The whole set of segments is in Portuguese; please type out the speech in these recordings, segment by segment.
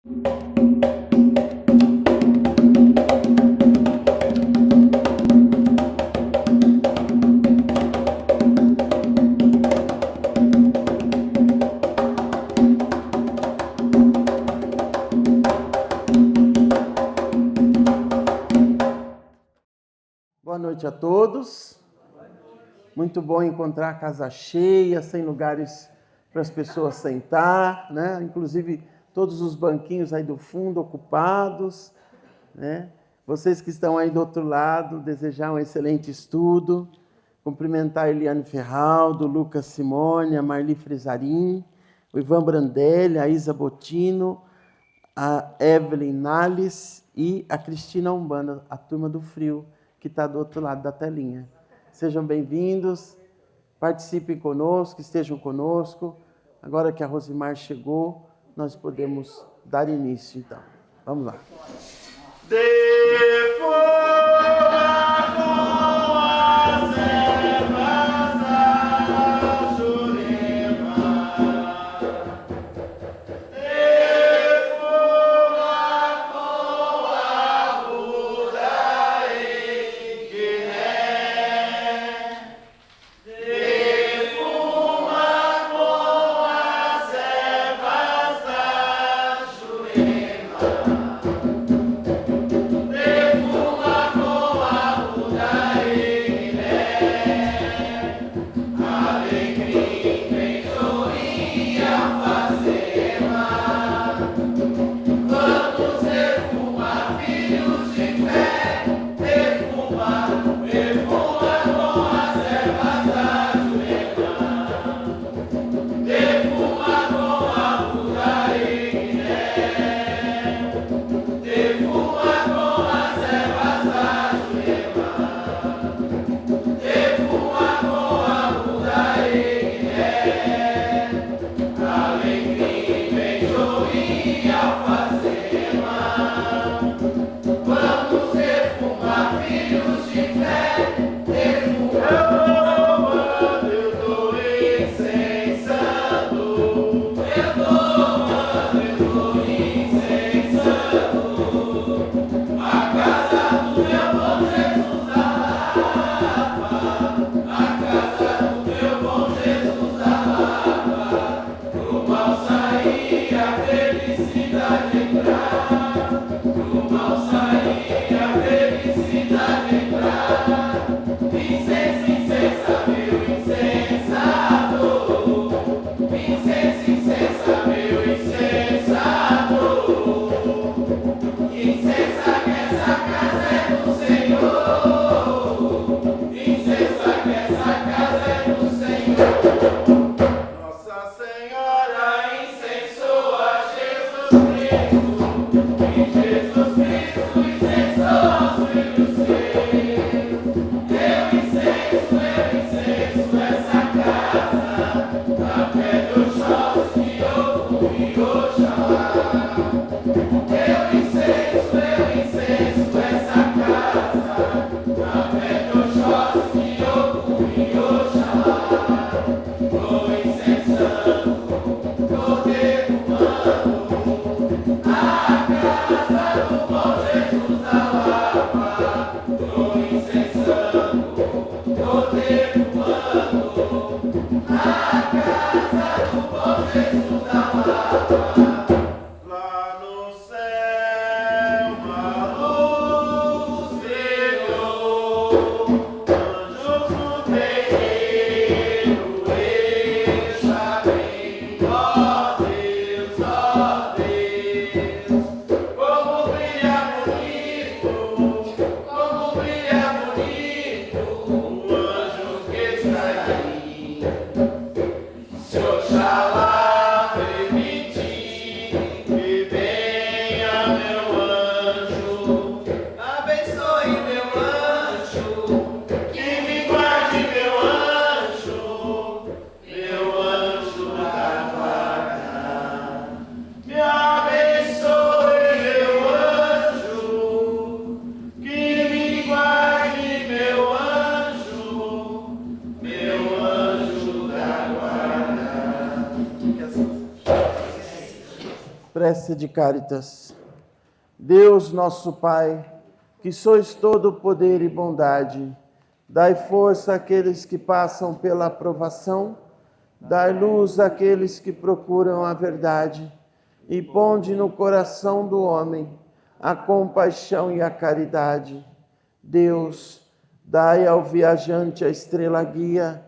Boa noite a todos. Muito bom encontrar a casa cheia, sem lugares para as pessoas sentar, né? Inclusive todos os banquinhos aí do fundo ocupados, né? Vocês que estão aí do outro lado, desejar um excelente estudo. Cumprimentar a Eliane Ferraldo, Lucas Simone, a Marli Frisarim, o Ivan Brandelli, a Isa Botino, a Evelyn Nales e a Cristina Umbanda, a turma do Frio, que está do outro lado da telinha. Sejam bem-vindos, participem conosco, estejam conosco. Agora que a Rosimar chegou, nós podemos dar início, então. Vamos lá. Sede Caritas. Deus nosso Pai, que sois todo poder e bondade, dai força àqueles que passam pela provação, dai luz àqueles que procuram a verdade, e ponde no coração do homem a compaixão e a caridade. Deus, dai ao viajante a estrela guia,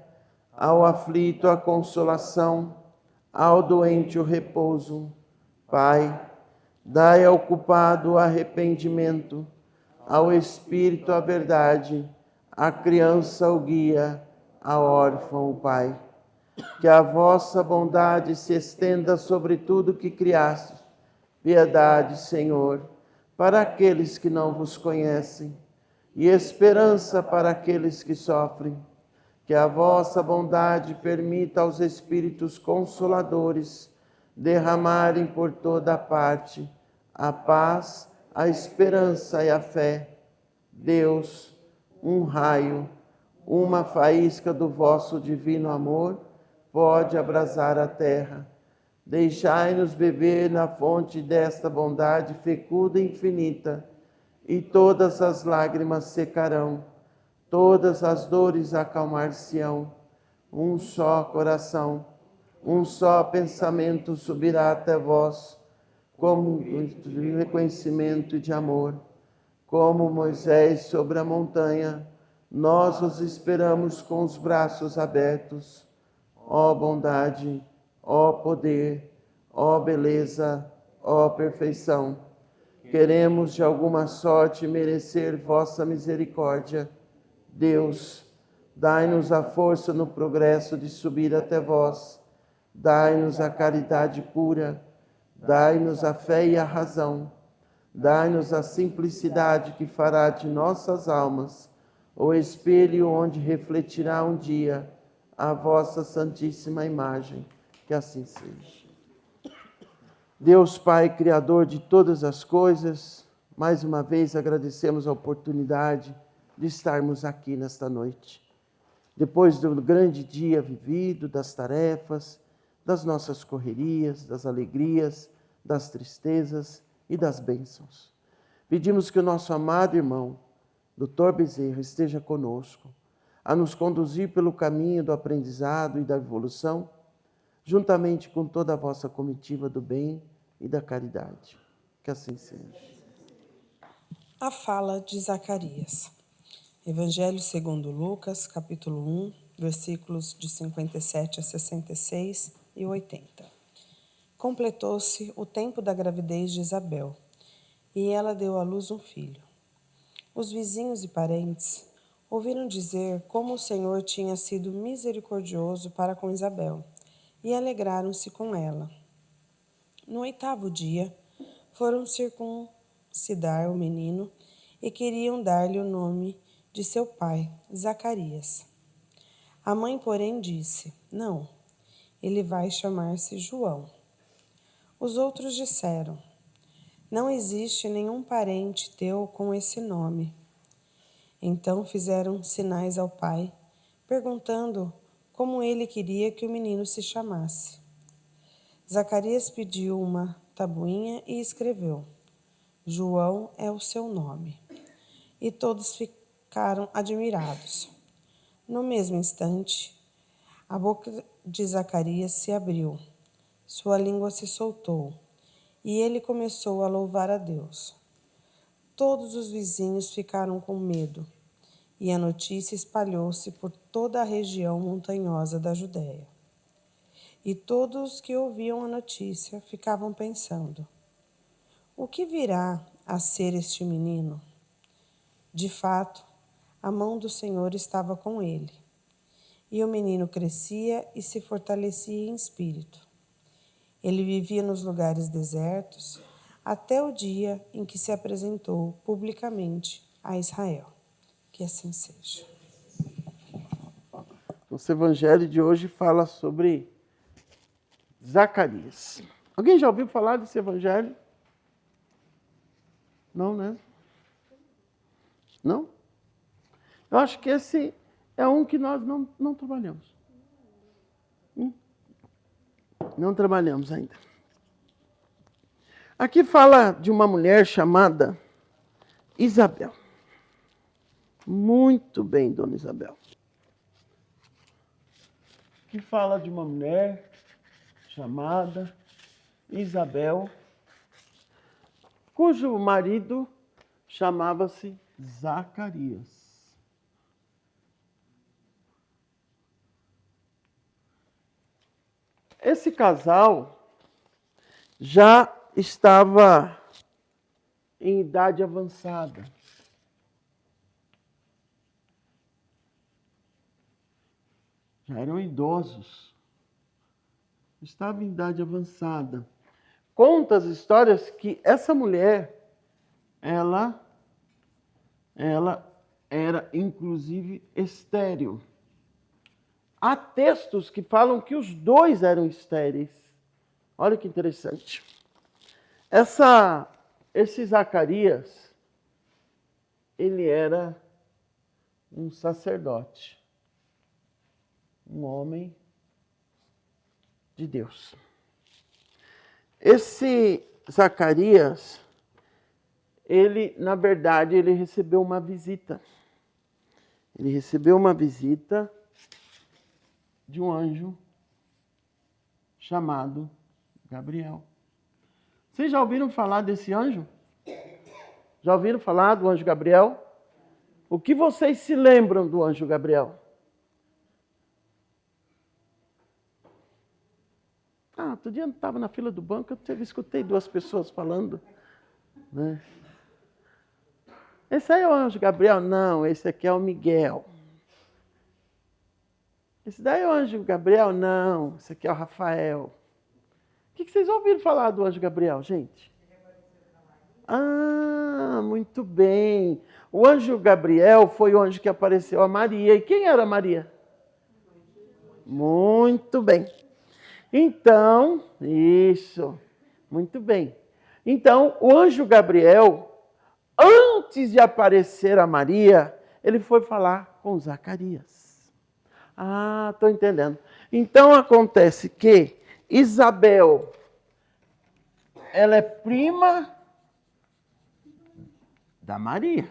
ao aflito a consolação, ao doente o repouso. Pai, dai ao culpado o arrependimento, ao espírito a verdade, à criança o guia, ao órfão o Pai. Que a vossa bondade se estenda sobre tudo que criaste. Piedade, Senhor, para aqueles que não vos conhecem, e esperança para aqueles que sofrem. Que a vossa bondade permita aos Espíritos Consoladores derramarem por toda parte a paz, a esperança e a fé. Deus, um raio, uma faísca do vosso divino amor pode abrasar a terra. Deixai-nos beber na fonte desta bondade fecunda e infinita, e todas as lágrimas secarão, todas as dores acalmar-se-ão. Um só coração, um só pensamento subirá até vós, como de reconhecimento e de amor. Como Moisés sobre a montanha, nós os esperamos com os braços abertos. Ó bondade, ó poder, ó beleza, ó perfeição, queremos de alguma sorte merecer vossa misericórdia. Deus, dai-nos a força no progresso de subir até vós, dai-nos a caridade pura, dai-nos a fé e a razão, dai-nos a simplicidade que fará de nossas almas o espelho onde refletirá um dia a vossa santíssima imagem. Que assim seja. Deus Pai, Criador de todas as coisas, mais uma vez agradecemos a oportunidade de estarmos aqui nesta noite. Depois do grande dia vivido, das tarefas, das nossas correrias, das alegrias, das tristezas e das bênçãos. Pedimos que o nosso amado irmão, Dr. Bezerra, esteja conosco, a nos conduzir pelo caminho do aprendizado e da evolução, juntamente com toda a vossa comitiva do bem e da caridade. Que assim seja. A fala de Zacarias. Evangelho segundo Lucas, capítulo 1, versículos de 57 a 66 e 80. Completou-se o tempo da gravidez de Isabel, e ela deu à luz um filho. Os vizinhos e parentes ouviram dizer como o Senhor tinha sido misericordioso para com Isabel, e alegraram-se com ela. No 8º dia, foram circuncidar o menino e queriam dar-lhe o nome de seu pai, Zacarias. A mãe, porém, disse: Não, ele vai chamar-se João. Os outros disseram: Não existe nenhum parente teu com esse nome. Então fizeram sinais ao pai, perguntando como ele queria que o menino se chamasse. Zacarias pediu uma tabuinha e escreveu: João é o seu nome. E todos ficaram admirados. No mesmo instante, a boca de Zacarias se abriu, sua língua se soltou, e ele começou a louvar a Deus. Todos os vizinhos ficaram com medo, e a notícia espalhou-se por toda a região montanhosa da Judéia. E todos que ouviam a notícia ficavam pensando: o que virá a ser este menino? De fato, a mão do Senhor estava com ele, e o menino crescia e se fortalecia em espírito. Ele vivia nos lugares desertos até o dia em que se apresentou publicamente a Israel. Que assim seja. Nosso evangelho de hoje fala sobre Zacarias. Alguém já ouviu falar desse evangelho? Não, né? Não? Eu acho que esse é um que nós não trabalhamos. Não trabalhamos ainda. Aqui fala de uma mulher chamada Isabel. Muito bem, dona Isabel. Aqui fala de uma mulher chamada Isabel, cujo marido chamava-se Zacarias. Esse casal já estava em idade avançada. Já eram idosos. Estava em idade avançada. Conta as histórias que essa mulher, ela era inclusive estéril. Há textos que falam que os dois eram estéreis. Olha que interessante. Esse Zacarias, ele era um sacerdote, um homem de Deus. Esse Zacarias, na verdade, ele recebeu uma visita. Ele recebeu uma visita de um anjo chamado Gabriel. Vocês já ouviram falar desse anjo? Já ouviram falar do anjo Gabriel? O que vocês se lembram do anjo Gabriel? Outro dia eu estava na fila do banco, eu escutei duas pessoas falando, né? Esse aí é o anjo Gabriel? Não, esse aqui é o Miguel. Esse daí é o anjo Gabriel? Não, esse aqui é o Rafael. O que vocês ouviram falar do anjo Gabriel, gente? Muito bem. O anjo Gabriel foi o anjo que apareceu a Maria. E quem era Maria? Muito bem. Então, isso, muito bem. Então, o anjo Gabriel, antes de aparecer a Maria, ele foi falar com Zacarias. Estou entendendo. Então, acontece que Isabel, ela é prima da Maria.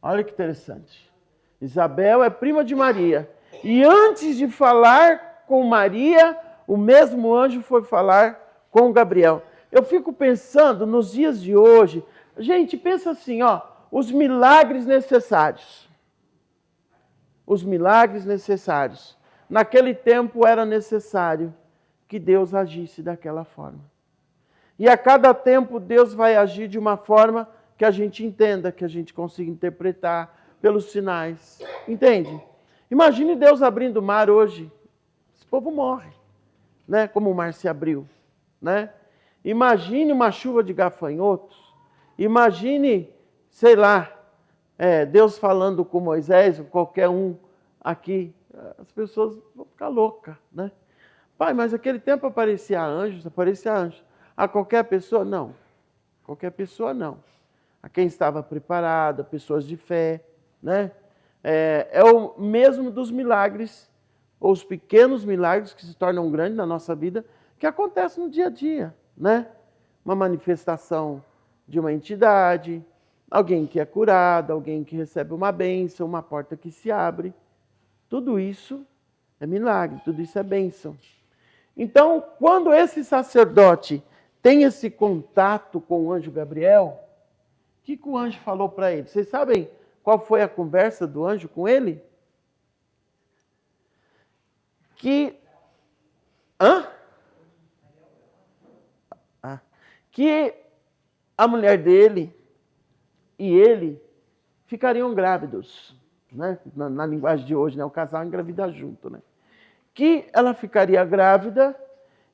Olha que interessante. Isabel é prima de Maria. E antes de falar com Maria, o mesmo anjo foi falar com Gabriel. Eu fico pensando nos dias de hoje, gente, pensa assim, os milagres necessários. Os milagres necessários. Naquele tempo era necessário que Deus agisse daquela forma. E a cada tempo Deus vai agir de uma forma que a gente entenda, que a gente consiga interpretar pelos sinais. Entende? Imagine Deus abrindo o mar hoje. Esse povo morre, né? Como o mar se abriu, né? Imagine uma chuva de gafanhotos. Imagine, sei lá, Deus falando com Moisés, ou qualquer um aqui. As pessoas vão ficar loucas, né? Pai, mas naquele tempo aparecia anjos. A qualquer pessoa? Não. Qualquer pessoa não. A quem estava preparado, pessoas de fé, né? É o mesmo dos milagres, ou os pequenos milagres que se tornam grandes na nossa vida, que acontecem no dia a dia, né? Uma manifestação de uma entidade, alguém que é curado, alguém que recebe uma bênção, uma porta que se abre. Tudo isso é milagre, tudo isso é bênção. Então, quando esse sacerdote tem esse contato com o anjo Gabriel, o que o anjo falou para ele? Vocês sabem qual foi a conversa do anjo com ele? Que a mulher dele e ele ficariam grávidos, né? Na linguagem de hoje, né? O casal engravida junto, né? Que ela ficaria grávida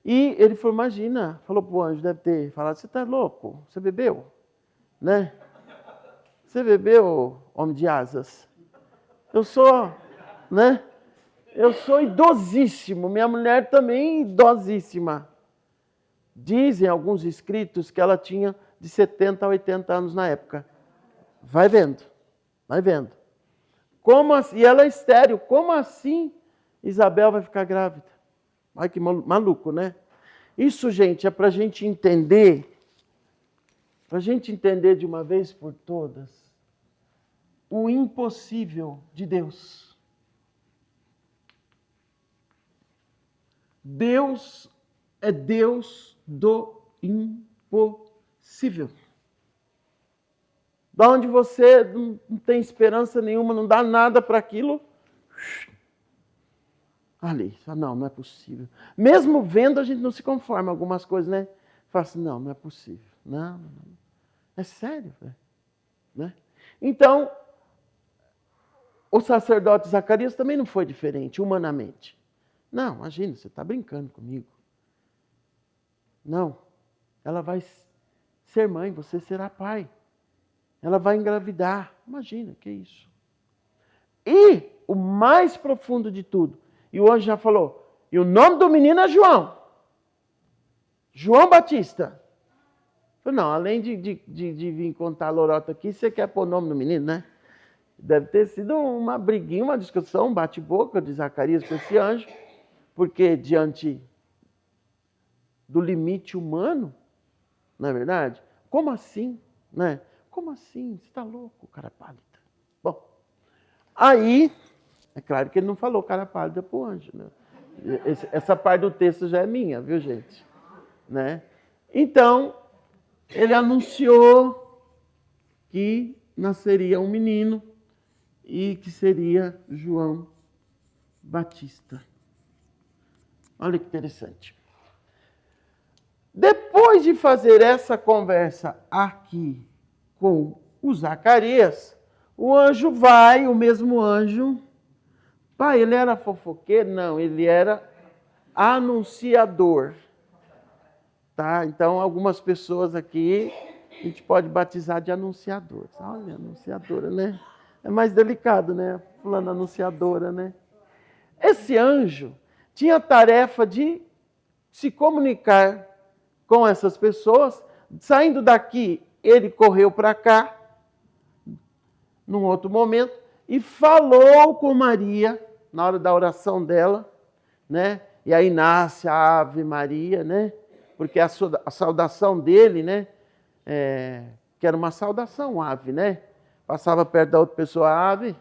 e ele falou, imagina, falou para o anjo, deve ter falado, você está louco? Você bebeu? Né? Você bebeu, homem de asas? Eu sou idosíssimo, minha mulher também idosíssima. Dizem alguns escritos que ela tinha de 70 a 80 anos na época. Vai vendo. Como assim? E ela é estéril, como assim Isabel vai ficar grávida? Ai, que maluco, né? Isso, gente, é para a gente entender de uma vez por todas o impossível de Deus. Deus é Deus do impossível. Da onde você não tem esperança nenhuma, não dá nada para aquilo, ali, não é possível. Mesmo vendo, a gente não se conforma. Algumas coisas, né? Fala assim, não é possível. Não. É sério, né? Então, o sacerdote Zacarias também não foi diferente, humanamente. Não, imagina, você está brincando comigo. Não, ela vai ser mãe, você será pai. Ela vai engravidar. Imagina, que isso. E o mais profundo de tudo, e o anjo já falou, e o nome do menino é João. João Batista. Não, além de vir contar a lorota aqui, você quer pôr o nome do menino, né? Deve ter sido uma briguinha, uma discussão, um bate-boca de Zacarias com esse anjo, porque diante do limite humano, não é verdade? Como assim, né? Como assim? Você está louco, cara pálida? Bom, aí, é claro que ele não falou cara pálida para o anjo, né? Essa parte do texto já é minha, viu, gente? Né? Então, ele anunciou que nasceria um menino e que seria João Batista. Olha que interessante. Depois de fazer essa conversa aqui com o Zacarias, o anjo vai, o mesmo anjo, pai, ele era fofoqueiro? Não, ele era anunciador. Tá? Então, algumas pessoas aqui, a gente pode batizar de anunciadores. Olha, anunciadora, né? É mais delicado, né? Fulano anunciadora, né? Esse anjo tinha a tarefa de se comunicar com essas pessoas. Saindo daqui, ele correu para cá, num outro momento, e falou com Maria, na hora da oração dela, né? E aí nasce a Ave Maria, né? Porque a saudação dele, né? Que era uma saudação, ave, né? Passava perto da outra pessoa, ave,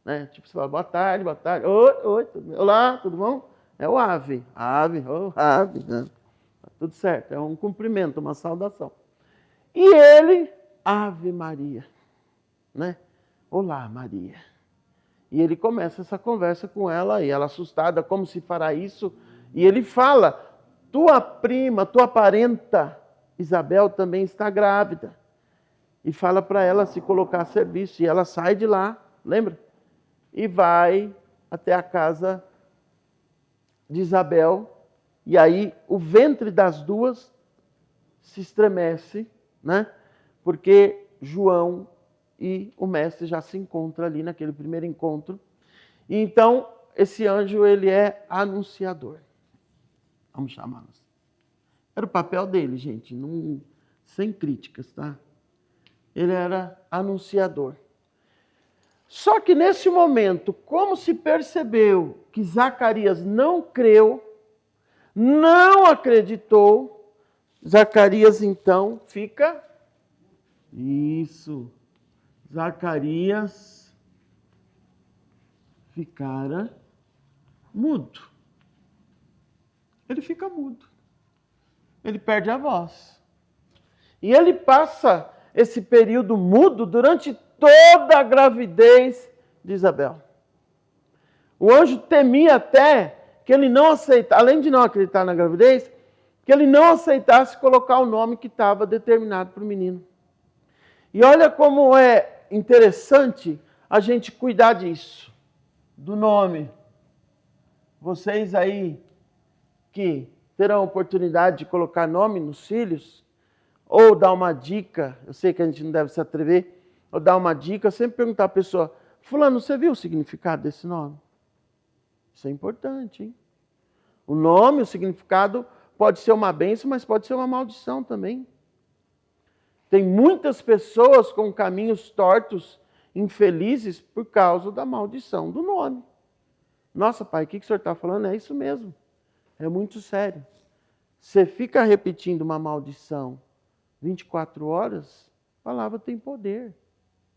né? Tipo, você fala, boa tarde, oi, olá, tudo bom? É o ave, ave, né? Tá tudo certo, é um cumprimento, uma saudação. E ele, Ave Maria, né? Olá, Maria. E ele começa essa conversa com ela, e ela assustada, como se fará isso? E ele fala, tua prima, tua parenta, Isabel, também está grávida. E fala para ela se colocar a serviço. E ela sai de lá, lembra? E vai até a casa de Isabel. E aí o ventre das duas se estremece, né? Porque João e o mestre já se encontram ali naquele primeiro encontro. E então, esse anjo, ele é anunciador. Vamos chamá-los. Era o papel dele, gente, sem críticas, tá? Ele era anunciador. Só que nesse momento, como se percebeu que Zacarias não creu, não acreditou, Zacarias então fica... Zacarias ficara mudo. Ele fica mudo. Ele perde a voz. E ele passa esse período mudo durante toda a gravidez de Isabel. O anjo temia até que ele não aceitasse, além de não acreditar na gravidez, que ele não aceitasse colocar o nome que estava determinado para o menino. E olha como é interessante a gente cuidar disso, do nome. Vocês aí que terão a oportunidade de colocar nome nos filhos, ou dar uma dica, eu sei que a gente não deve se atrever, ou dar uma dica, sempre perguntar à pessoa, fulano, você viu o significado desse nome? Isso é importante, hein? O nome, o significado pode ser uma bênção, mas pode ser uma maldição também. Tem muitas pessoas com caminhos tortos, infelizes, por causa da maldição do nome. Nossa, pai, o que o senhor está falando? É isso mesmo. É muito sério. você fica repetindo uma maldição 24 horas, a palavra tem poder,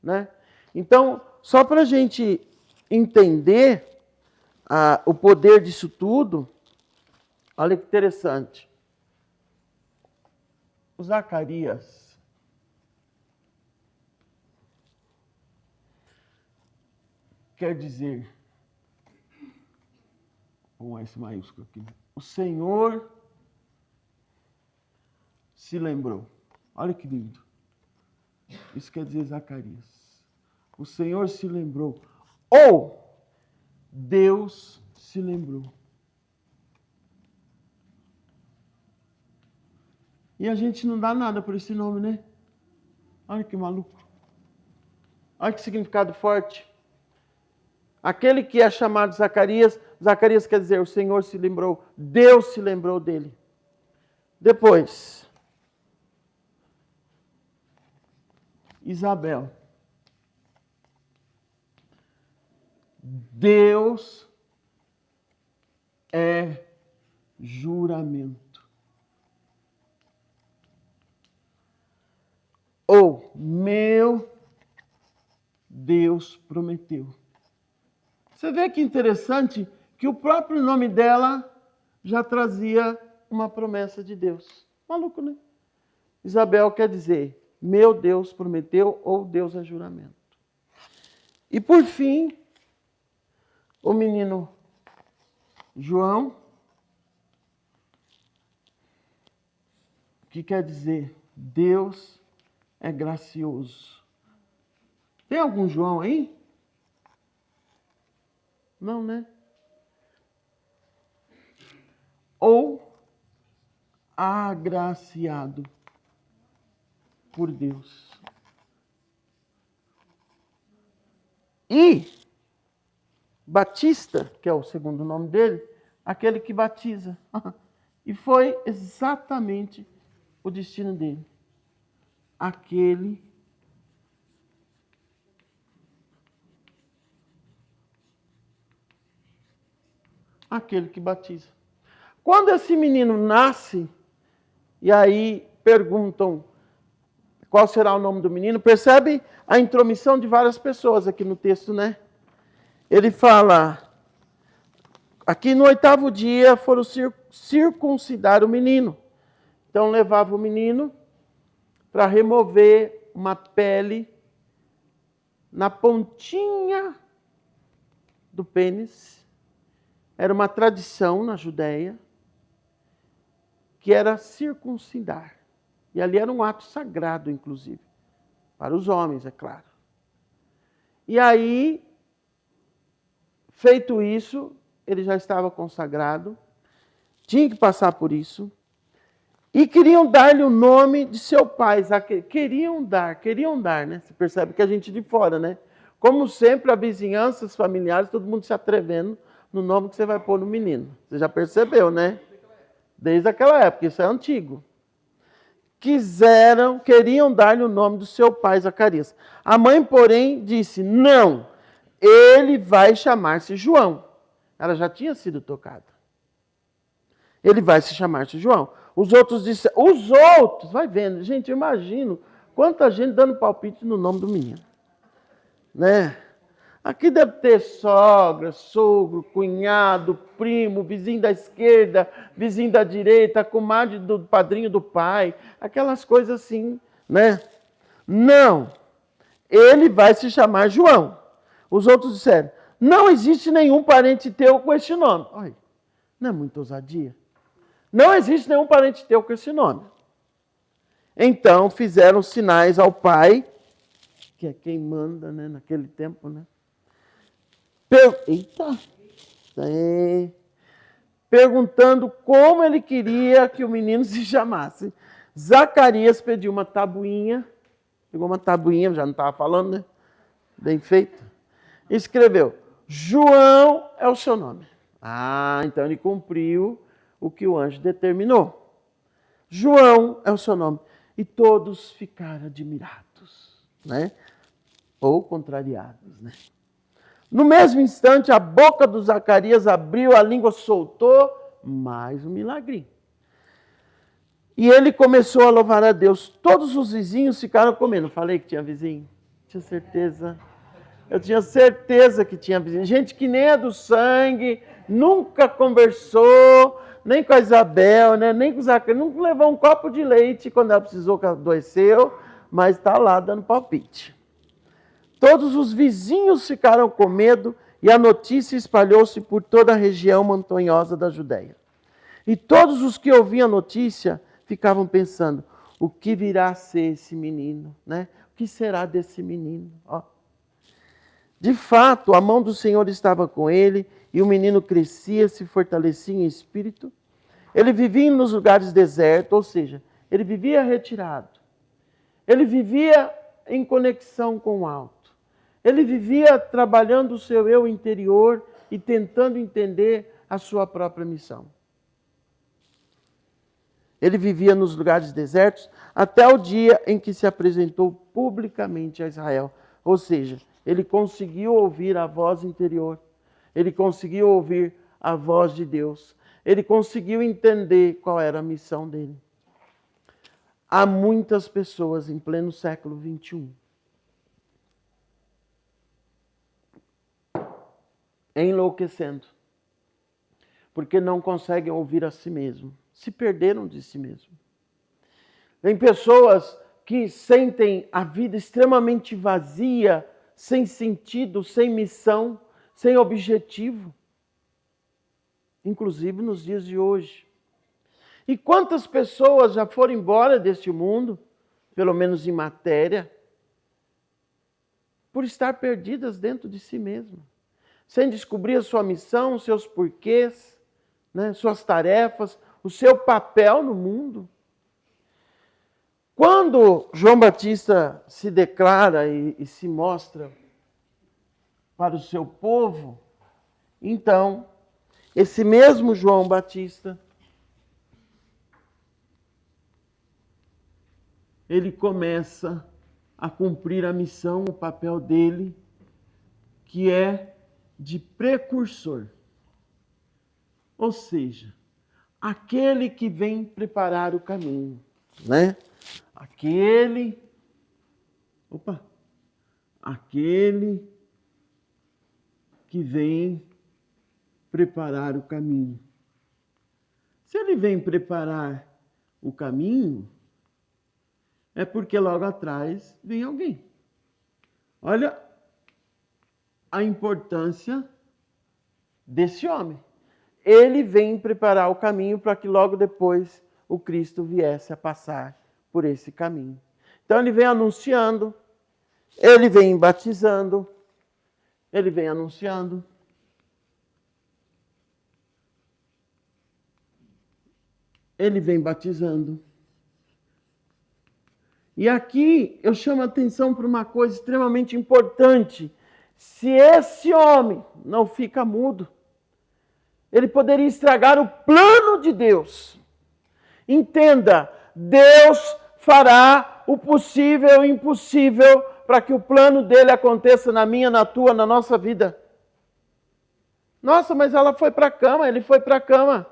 né? Então, só para a gente entender o poder disso tudo, olha que interessante. O Zacarias, quer dizer, com S maiúsculo aqui, o Senhor se lembrou. Olha que lindo. Isso quer dizer Zacarias. O Senhor se lembrou. Ou Deus se lembrou. E a gente não dá nada por esse nome, né? Olha que maluco. Olha que significado forte. Aquele que é chamado Zacarias, Zacarias quer dizer, o Senhor se lembrou, Deus se lembrou dele. Depois, Isabel. Deus é juramento. Ou meu Deus prometeu. Você vê que interessante que o próprio nome dela já trazia uma promessa de Deus. Maluco, né? Isabel quer dizer, meu Deus prometeu ou Deus é juramento. E por fim, o menino João, que quer dizer, Deus é gracioso. Tem algum João aí? Não, né? Ou agraciado por Deus. E Batista, que é o segundo nome dele, aquele que batiza. E foi exatamente o destino dele. Aquele que batiza. Quando esse menino nasce, e aí perguntam qual será o nome do menino, percebe a intromissão de várias pessoas aqui no texto, né? Ele fala, aqui no 8º dia foram circuncidar o menino. Então levava o menino para remover uma pele na pontinha do pênis. Era uma tradição na Judéia que era circuncidar. E ali era um ato sagrado, inclusive, para os homens, é claro. E aí, feito isso, ele já estava consagrado, tinha que passar por isso, e queriam dar-lhe o nome de seu pai. Queriam dar, né? Você percebe que a gente de fora, né? Como sempre, a vizinhança, os familiares, todo mundo se atrevendo no nome que você vai pôr no menino. Você já percebeu, né? Desde aquela época, isso é antigo. Queriam dar-lhe o nome do seu pai, Zacarias. A mãe, porém, disse, não, ele vai chamar-se João. Ela já tinha sido tocada. Ele vai se chamar-se João. Os outros disseram, vai vendo, gente, eu imagino quanta gente dando palpite no nome do menino. Né? Aqui deve ter sogra, sogro, cunhado, primo, vizinho da esquerda, vizinho da direita, comadre do padrinho do pai, aquelas coisas assim, né? Não, ele vai se chamar João. Os outros disseram, não existe nenhum parente teu com este nome. Olha, não é muita ousadia? Não existe nenhum parente teu com esse nome. Então fizeram sinais ao pai, que é quem manda, né, naquele tempo, né? Perguntando como ele queria que o menino se chamasse. Zacarias pediu uma tabuinha, pegou uma tabuinha, já não estava falando, né? Bem feito. Escreveu, João é o seu nome. Então ele cumpriu o que o anjo determinou. João é o seu nome. E todos ficaram admirados, né? Ou contrariados, né? No mesmo instante, a boca do Zacarias abriu, a língua soltou, mais um milagrinho. E ele começou a louvar a Deus. Todos os vizinhos ficaram comendo. Falei que tinha vizinho? Tinha certeza. Eu tinha certeza que tinha vizinho. Gente que nem é do sangue, nunca conversou, nem com a Isabel, né? Nem com o Zacarias, nunca levou um copo de leite quando ela precisou, que adoeceu, mas está lá dando palpite. Todos os vizinhos ficaram com medo e a notícia espalhou-se por toda a região montanhosa da Judéia. E todos os que ouviam a notícia ficavam pensando, o que virá a ser esse menino, né? O que será desse menino? Ó. De fato, a mão do Senhor estava com ele, e o menino crescia, se fortalecia em espírito. Ele vivia nos lugares desertos, ou seja, ele vivia retirado. Ele vivia em conexão com o alto. Ele vivia trabalhando o seu eu interior e tentando entender a sua própria missão. Ele vivia nos lugares desertos até o dia em que se apresentou publicamente a Israel. Ou seja, ele conseguiu ouvir a voz interior. Ele conseguiu ouvir a voz de Deus. Ele conseguiu entender qual era a missão dele. Há muitas pessoas em pleno século XXI enlouquecendo, porque não conseguem ouvir a si mesmo. Se perderam de si mesmo. Tem pessoas que sentem a vida extremamente vazia, sem sentido, sem missão, sem objetivo. Inclusive nos dias de hoje. E quantas pessoas já foram embora deste mundo, pelo menos em matéria, por estar perdidas dentro de si mesmas, sem descobrir a sua missão, seus porquês, né, suas tarefas, o seu papel no mundo. Quando João Batista se declara e se mostra para o seu povo, então, esse mesmo João Batista, ele começa a cumprir a missão, o papel dele, que é de precursor. Ou seja, aquele que vem preparar o caminho, né? Aquele que vem preparar o caminho. Se ele vem preparar o caminho, é porque logo atrás vem alguém. Olha a importância desse homem. Ele vem preparar o caminho para que logo depois o Cristo viesse a passar por esse caminho. Então ele vem anunciando, ele vem batizando, ele vem anunciando. Ele vem batizando. E aqui eu chamo a atenção para uma coisa extremamente importante. Se esse homem não fica mudo, ele poderia estragar o plano de Deus. Entenda, Deus fará o possível e o impossível para que o plano dele aconteça na minha, na tua, na nossa vida. Nossa, mas ela foi para a cama, ele foi para a cama.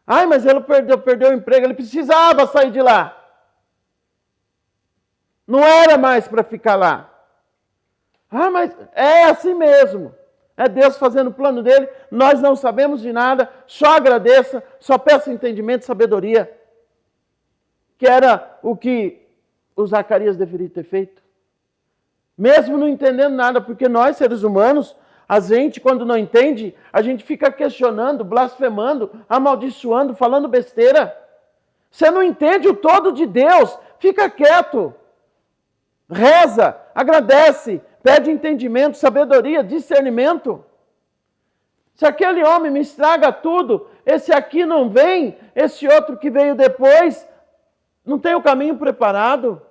Ai, mas ele perdeu o emprego, ele precisava sair de lá. Não era mais para ficar lá. Ah, mas é assim mesmo. É Deus fazendo o plano dele, nós não sabemos de nada, só agradeça, só peça entendimento e sabedoria. Que era o que o Zacarias deveria ter feito. Mesmo não entendendo nada, porque nós, seres humanos, a gente, quando não entende, a gente fica questionando, blasfemando, amaldiçoando, falando besteira. Você não entende o todo de Deus, fica quieto. Reza, agradece, pede entendimento, sabedoria, discernimento. Se aquele homem me estraga tudo, esse aqui não vem, esse outro que veio depois, não tem o caminho preparado.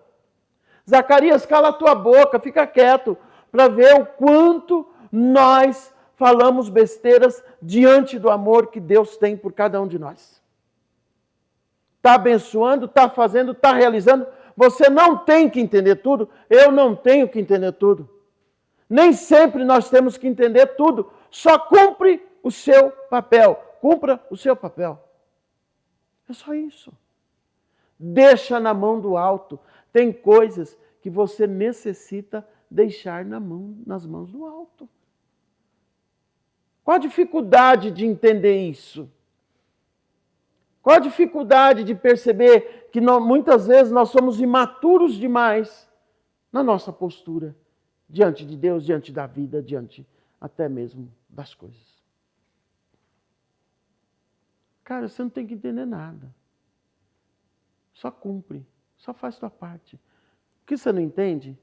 Zacarias, cala a tua boca, fica quieto, para ver o quanto nós falamos besteiras diante do amor que Deus tem por cada um de nós. Está abençoando, está fazendo, está realizando. Você não tem que entender tudo, eu não tenho que entender tudo. Nem sempre nós temos que entender tudo. Só cumpre o seu papel. Cumpra o seu papel. É só isso. Deixa na mão do alto. Tem coisas que você necessita deixar nas mãos do alto. Qual a dificuldade de entender isso? Qual a dificuldade de perceber que muitas vezes nós somos imaturos demais na nossa postura diante de Deus, diante da vida, diante até mesmo das coisas? Cara, você não tem que entender nada. Só cumpre, só faz sua parte. O que você não entende,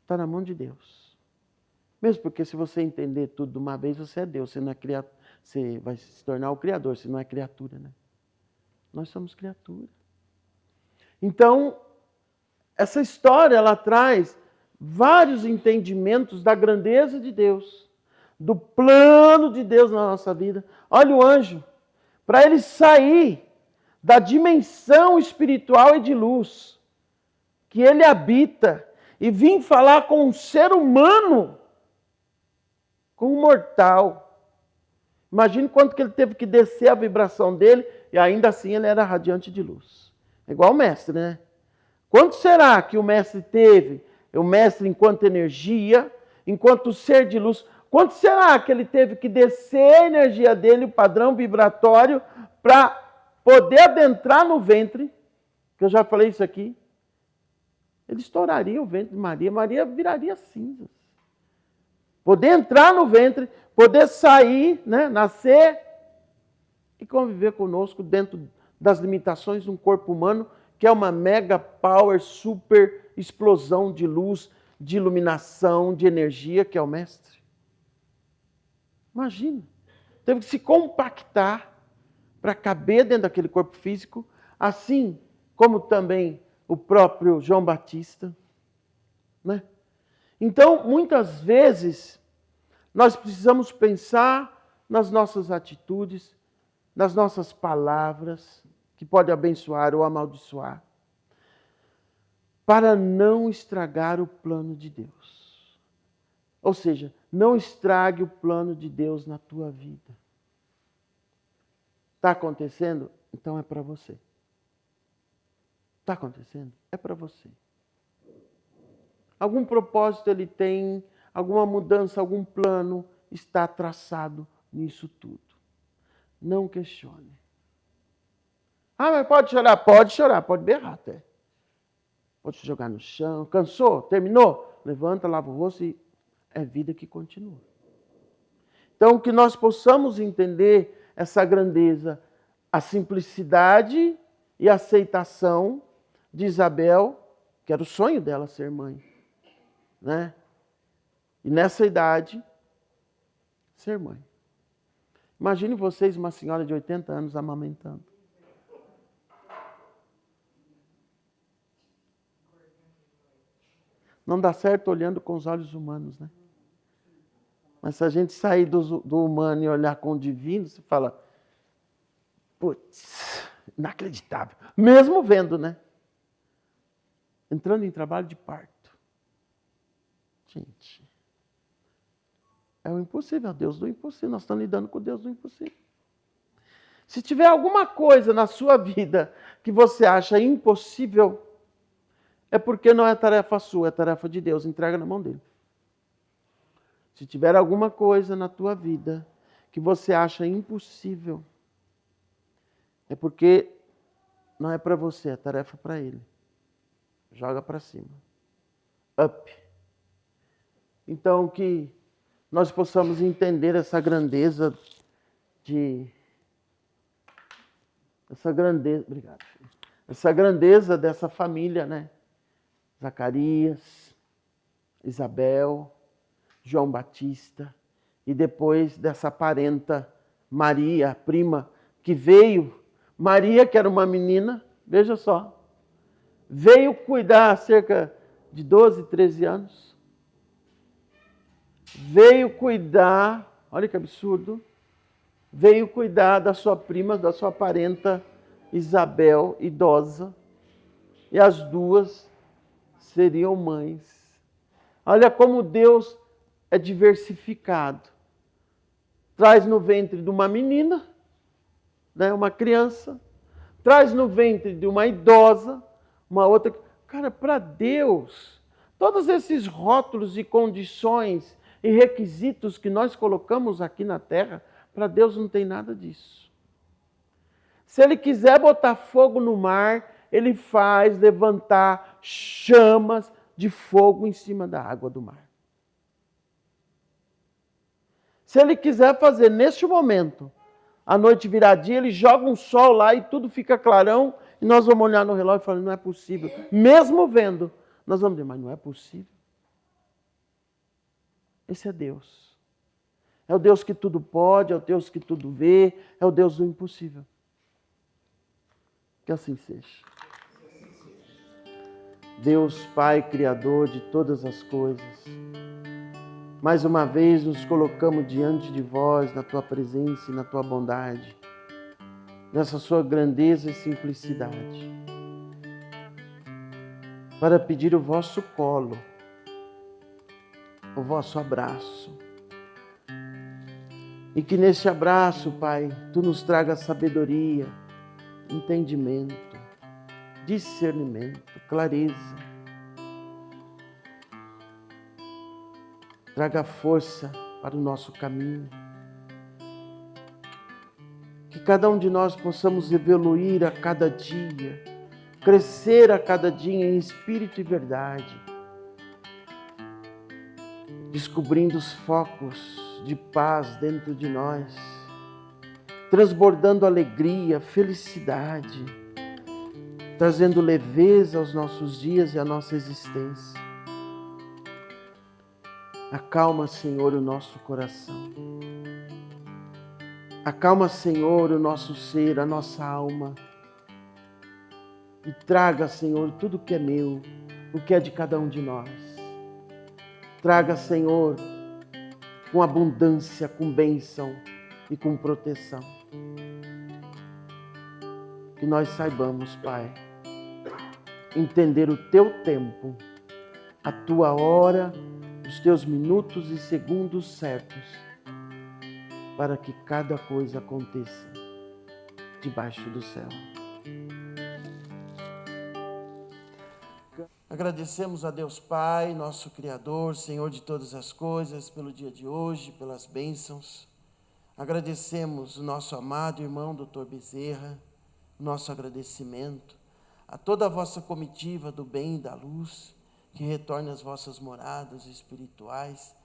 está na mão de Deus. Mesmo porque se você entender tudo de uma vez, você é Deus, você não é criatura, você vai se tornar o Criador, você não é criatura, né? Nós somos criatura. Então, essa história, ela traz vários entendimentos da grandeza de Deus, do plano de Deus na nossa vida. Olha o anjo, para ele sair da dimensão espiritual e de luz que ele habita e vir falar com um ser humano, com um mortal. Imagine quanto que ele teve que descer a vibração dele e ainda assim ele era radiante de luz. É igual o mestre, né? Quanto será que o mestre teve? O mestre enquanto energia, enquanto ser de luz. Quanto será que ele teve que descer a energia dele, o padrão vibratório, para poder adentrar no ventre? Que eu já falei isso aqui. Ele estouraria o ventre de Maria. Maria viraria cinzas. Poder entrar no ventre, poder sair, né, nascer e conviver conosco dentro das limitações de um corpo humano, que é uma mega power, super explosão de luz, de iluminação, de energia, que é o mestre. Imagina, teve que se compactar para caber dentro daquele corpo físico, assim como também o próprio João Batista, né? Então, muitas vezes, nós precisamos pensar nas nossas atitudes, nas nossas palavras, que podem abençoar ou amaldiçoar, para não estragar o plano de Deus. Ou seja, não estrague o plano de Deus na tua vida. Está acontecendo? Então é para você. Está acontecendo? É para você. Algum propósito ele tem, alguma mudança, algum plano está traçado nisso tudo. Não questione. Ah, mas pode chorar, pode berrar até. Pode se jogar no chão, cansou, terminou? Levanta, lava o rosto e é vida que continua. Então, que nós possamos entender essa grandeza, a simplicidade e a aceitação de Isabel, que era o sonho dela ser mãe, né? E nessa idade, ser mãe. Imagine vocês, uma senhora de 80 anos amamentando. Não dá certo olhando com os olhos humanos, né? Mas se a gente sair do humano e olhar com o divino, você fala, putz, inacreditável. Mesmo vendo, né? Entrando em trabalho de parto. Gente, é o impossível, é o Deus do impossível. Nós estamos lidando com o Deus do impossível. Se tiver alguma coisa na sua vida que você acha impossível, é porque não é tarefa sua, é tarefa de Deus. Entrega na mão dele. Se tiver alguma coisa na tua vida que você acha impossível, é porque não é para você, é tarefa para ele. Joga para cima. Up. Então, que nós possamos entender essa grandeza obrigado, filho. Essa grandeza dessa família, né? Zacarias, Isabel, João Batista, e depois dessa parenta Maria, a prima, que veio, Maria, que era uma menina, veja só, veio cuidar há cerca de 12, 13 anos, veio cuidar, olha que absurdo, veio cuidar da sua prima, da sua parenta Isabel, idosa, e as duas seriam mães. Olha como Deus é diversificado. Traz no ventre de uma menina, né, uma criança, traz no ventre de uma idosa, uma outra. Cara, para Deus, todos esses rótulos e condições e requisitos que nós colocamos aqui na terra, para Deus não tem nada disso. Se Ele quiser botar fogo no mar, Ele faz levantar chamas de fogo em cima da água do mar. Se Ele quiser fazer neste momento, a noite virar dia, Ele joga um sol lá e tudo fica clarão, e nós vamos olhar no relógio e falar, não é possível. Mesmo vendo, nós vamos dizer, mas não é possível. Esse é Deus. É o Deus que tudo pode, é o Deus que tudo vê, é o Deus do impossível. Que assim seja. Deus, Pai, Criador de todas as coisas, mais uma vez nos colocamos diante de vós, na Tua presença e na Tua bondade, nessa Sua grandeza e simplicidade, para pedir o vosso colo, o vosso abraço. E que nesse abraço, Pai, Tu nos traga sabedoria, entendimento, discernimento, clareza. Traga força para o nosso caminho. Que cada um de nós possamos evoluir a cada dia, crescer a cada dia em espírito e verdade, descobrindo os focos de paz dentro de nós, transbordando alegria, felicidade, trazendo leveza aos nossos dias e à nossa existência. Acalma, Senhor, o nosso coração. Acalma, Senhor, o nosso ser, a nossa alma. E traga, Senhor, tudo que é meu, o que é de cada um de nós. Traga, Senhor, com abundância, com bênção e com proteção. Que nós saibamos, Pai, entender o Teu tempo, a Tua hora, os Teus minutos e segundos certos, para que cada coisa aconteça debaixo do céu. Agradecemos a Deus Pai, nosso Criador, Senhor de todas as coisas, pelo dia de hoje, pelas bênçãos. Agradecemos o nosso amado irmão Dr. Bezerra, nosso agradecimento a toda a vossa comitiva do bem e da luz, que retorne às vossas moradas espirituais,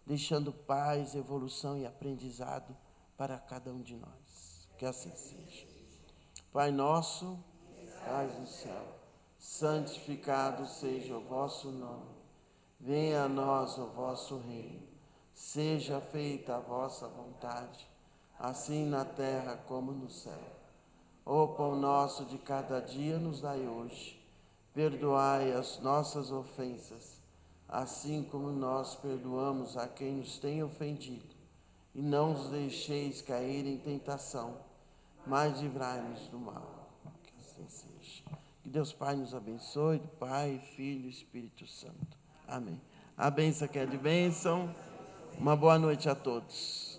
deixando paz, evolução e aprendizado para cada um de nós. Que assim seja. Pai nosso, que estás no céu, santificado seja o vosso nome. Venha a nós o vosso reino. Seja feita a vossa vontade, assim na terra como no céu. O pão nosso de cada dia nos dai hoje. Perdoai as nossas ofensas, assim como nós perdoamos a quem nos tem ofendido. E não os deixeis cair em tentação, mas livrai-nos do mal. Que assim seja. Que Deus Pai nos abençoe, do Pai, Filho e Espírito Santo. Amém. A bênção que é de bênção. Uma boa noite a todos.